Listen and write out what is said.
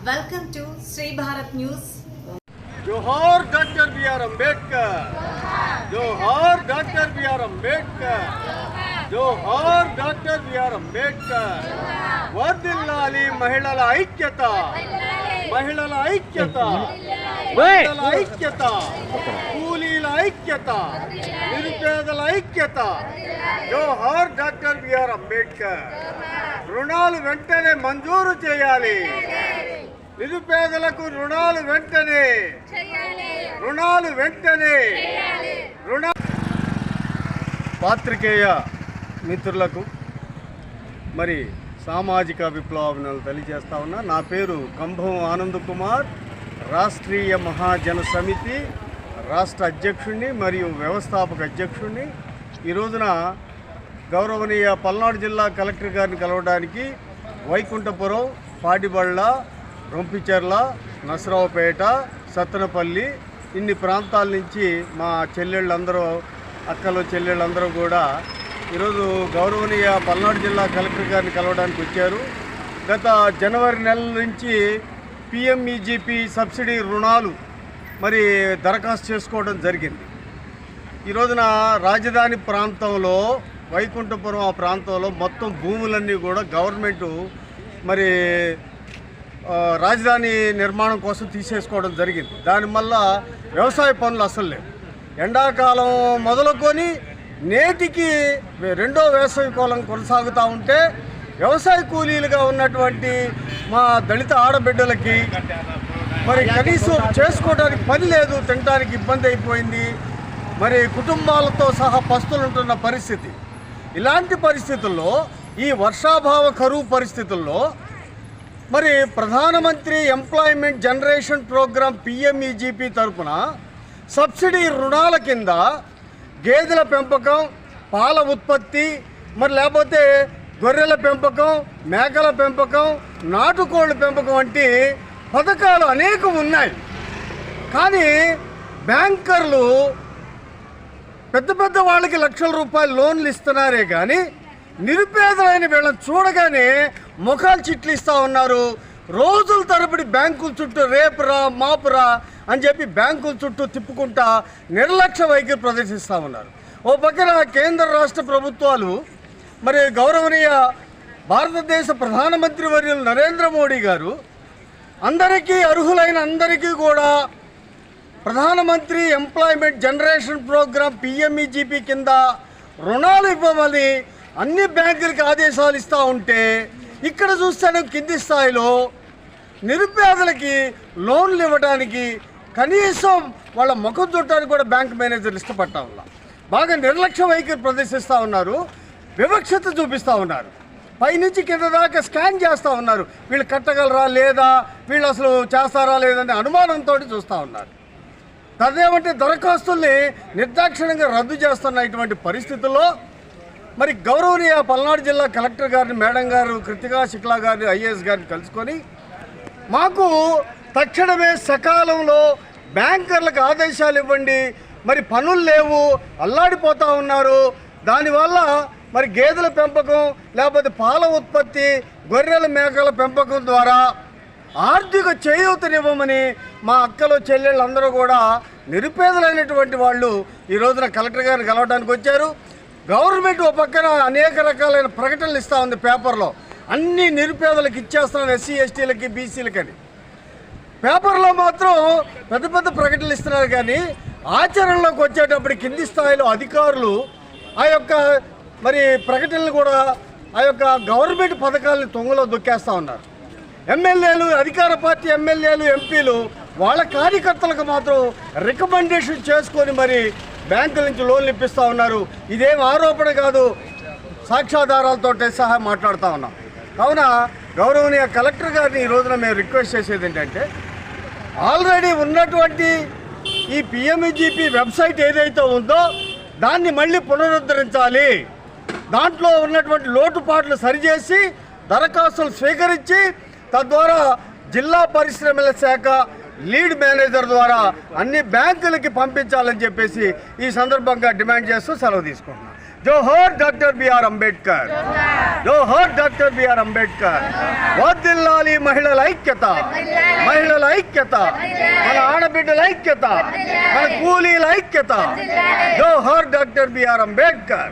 Welcome to Shri Bharat news. జోహార్ doctor BR Ambedkar, జోహార్ doctor BR Ambedkar, జోహార్ డాక్టర్ బిఆర్ అంబేద్కర్. వర్ధిల్లాలి మహిళల ఐక్యత, మహిళల ఐక్యత, మహిళల ఐక్యత, కూలీల ఐక్యత, నిరుపేదల ఐక్యత. జోహార్ డాక్టర్ బిఆర్ అంబేద్కర్. రుణాలు వెంటనే మంజూరు చేయాలి, నిరుపేదలకు రుణాలు వెంటనే, రుణాలు వెంటనే. పాత్రికేయ మిత్రులకు మరి సామాజిక విప్లవాభినందనలు తెలియజేస్తా ఉన్నా. నా పేరు కంభం ఆనంద్ కుమార్, రాష్ట్రీయ మహాజన సమితి రాష్ట్ర అధ్యక్షుడిని మరియు వ్యవస్థాపక అధ్యక్షుడిని. ఈ రోజున గౌరవనీయ పల్నాడు జిల్లా కలెక్టర్ గారిని కలవడానికి వైకుంఠపురం, పాడిబళ్ళ, రొంపిచెర్ల, నసరావుపేట, సత్తెనపల్లి ఇన్ని ప్రాంతాల నుంచి మా చెల్లెళ్ళందరూ, అక్కలు చెల్లెళ్ళందరూ కూడా ఈరోజు గౌరవనీయ పల్నాడు జిల్లా కలెక్టర్ గారిని కలవడానికి వచ్చారు. గత జనవరి నెల నుంచి పిఎంఈజీపీ సబ్సిడీ రుణాలు మరి దరఖాస్తు చేసుకోవడం జరిగింది. ఈ రోజున రాజధాని ప్రాంతంలో, వైకుంఠపురం ఆ ప్రాంతంలో మొత్తం భూములన్నీ కూడా గవర్నమెంటు మరి రాజధాని నిర్మాణం కోసం తీసేసుకోవడం జరిగింది. దానివల్ల వ్యవసాయ పనులు అసలు లేవు. ఎండాకాలం మొదలుకొని నేటికి రెండో వేసవి కాలం కొనసాగుతూ ఉంటే వ్యవసాయ కూలీలుగా ఉన్నటువంటి మా దళిత ఆడబిడ్డలకి మరి కనీసం చేసుకోవడానికి పని లేదు, తినడానికి ఇబ్బంది అయిపోయింది. మరి కుటుంబాలతో సహా పస్తులుంటున్న పరిస్థితి. ఇలాంటి పరిస్థితుల్లో, ఈ వర్షాభావ కరువు పరిస్థితుల్లో మరి ప్రధానమంత్రి ఎంప్లాయ్మెంట్ జనరేషన్ ప్రోగ్రాం పిఎంఈజీపీ తరఫున సబ్సిడీ రుణాల కింద గేదెల పెంపకం, పాల ఉత్పత్తి, మరి లేకపోతే గొర్రెల పెంపకం, మేకల పెంపకం, నాటుకోళ్ళ పెంపకం వంటి పథకాలు అనేకం ఉన్నాయి. కానీ బ్యాంకర్లు పెద్ద పెద్ద వాళ్ళకి లక్షల రూపాయలు లోన్లు ఇస్తున్నారే కానీ నిరుపేదలైన వీళ్ళని చూడగానే ముఖాలు చిట్లు ఇస్తూ ఉన్నారు. రోజుల తరబడి బ్యాంకుల చుట్టూ రేపురా మాపురా అని చెప్పి బ్యాంకుల చుట్టూ తిప్పుకుంటా నిర్లక్ష్య వైఖరి ప్రదర్శిస్తూ ఉన్నారు. ఓ పక్కన కేంద్ర రాష్ట్ర ప్రభుత్వాలు మరి గౌరవనీయ భారతదేశ ప్రధానమంత్రి వర్యులు నరేంద్ర మోడీ గారు అందరికీ, అర్హులైన అందరికీ కూడా ప్రధానమంత్రి ఎంప్లాయ్మెంట్ జనరేషన్ ప్రోగ్రాం పిఎంఈజీపీ కింద రుణాలు ఇవ్వమని అన్ని బ్యాంకులకి ఆదేశాలు ఇస్తూ ఉంటే, ఇక్కడ చూస్తాను కింది స్థాయిలో నిరుపేదలకి లోన్లు ఇవ్వడానికి కనీసం వాళ్ళ ముఖం చూడటానికి కూడా బ్యాంక్ మేనేజర్లు ఇష్టపడతా ఉన్నారు. బాగా నిర్లక్ష్య వైఖరి ప్రదర్శిస్తూ ఉన్నారు, వివక్షత చూపిస్తూ ఉన్నారు. పైనుంచి కింద దాకా స్కాన్ చేస్తూ ఉన్నారు. వీళ్ళు కట్టగలరా లేదా, వీళ్ళు అసలు చేస్తారా లేదనే అనుమానంతో చూస్తూ ఉన్నారు. అదేమంటే దరఖాస్తుల్ని నిర్దాక్షిణ్యంగా రద్దు చేస్తున్న ఇటువంటి పరిస్థితుల్లో మరి గౌరవనీయ పల్నాడు జిల్లా కలెక్టర్ గారిని, మేడం గారు కృతికా శుక్లా గారిని, ఐఏఎస్ గారిని కలుసుకొని మాకు తక్షణమే సకాలంలో బ్యాంకర్లకు ఆదేశాలు ఇవ్వండి, మరి పనులు లేవు, అల్లాడిపోతూ ఉన్నారు. దానివల్ల మరి గేదెల పెంపకం, లేకపోతే పాల ఉత్పత్తి, గొర్రెల మేకల పెంపకం ద్వారా ఆర్థిక చేయూతనివ్వమని మా అక్కలు చెల్లెళ్ళందరూ కూడా నిరుపేదలైనటువంటి వాళ్ళు ఈ రోజున కలెక్టర్ గారిని కలవడానికి వచ్చారు. గవర్నమెంట్ ఒక పక్కన అనేక రకాలైన ప్రకటనలు ఇస్తూ ఉంది పేపర్లో, అన్ని నిరుపేదలకు ఇచ్చేస్తున్నాం, ఎస్సీ ఎస్టీలకి బీసీలకని. పేపర్లో మాత్రం పెద్ద పెద్ద ప్రకటనలు ఇస్తున్నారు కానీ ఆచరణలోకి వచ్చేటప్పుడు కింది స్థాయిలో అధికారులు ఆ యొక్క మరి ప్రకటనలు కూడా ఆ యొక్క గవర్నమెంట్ పథకాలని తొంగలో దొక్కేస్తూ ఉన్నారు. ఎమ్మెల్యేలు, అధికార పార్టీ ఎమ్మెల్యేలు, ఎంపీలు వాళ్ళ కార్యకర్తలకు మాత్రం రికమెండేషన్ చేసుకొని మరి బ్యాంకుల నుంచి లోన్లు ఇప్పిస్తూ ఉన్నారు. ఇదేం ఆరోపణ కాదు, సాక్ష్యాధారాలతో సహా మాట్లాడుతూ ఉన్నాం. కావున గౌరవనీయ కలెక్టర్ గారిని ఈ రోజున మేము రిక్వెస్ట్ చేసేది ఏంటంటే, ఆల్రెడీ ఉన్నటువంటి ఈ పిఎంఈజీపీ వెబ్సైట్ ఏదైతే ఉందో దాన్ని మళ్ళీ పునరుద్ధరించాలి. దాంట్లో ఉన్నటువంటి లోటుపాట్లు సరిచేసి దరఖాస్తులు స్వీకరించి తద్వారా జిల్లా పరిశ్రమల శాఖ లీడ్ మేనేజర్ ద్వారా అన్ని బ్యాంకులకి పంపించాలని చెప్పేసి ఈ సందర్భంగా డిమాండ్ చేస్తూ సెలవు తీసుకుంటున్నాను. జోహార్ డాక్టర్ బిఆర్ అంబేద్కర్, జోహార్ డాక్టర్ బిఆర్ అంబేద్కర్. వర్ధిల్లాలి మహిళల ఐక్యత, మహిళల ఐక్యత, మన ఆడబిడ్డల ఐక్యత, మన కూలీల ఐక్యత. జోహార్ డాక్టర్ బిఆర్ అంబేద్కర్.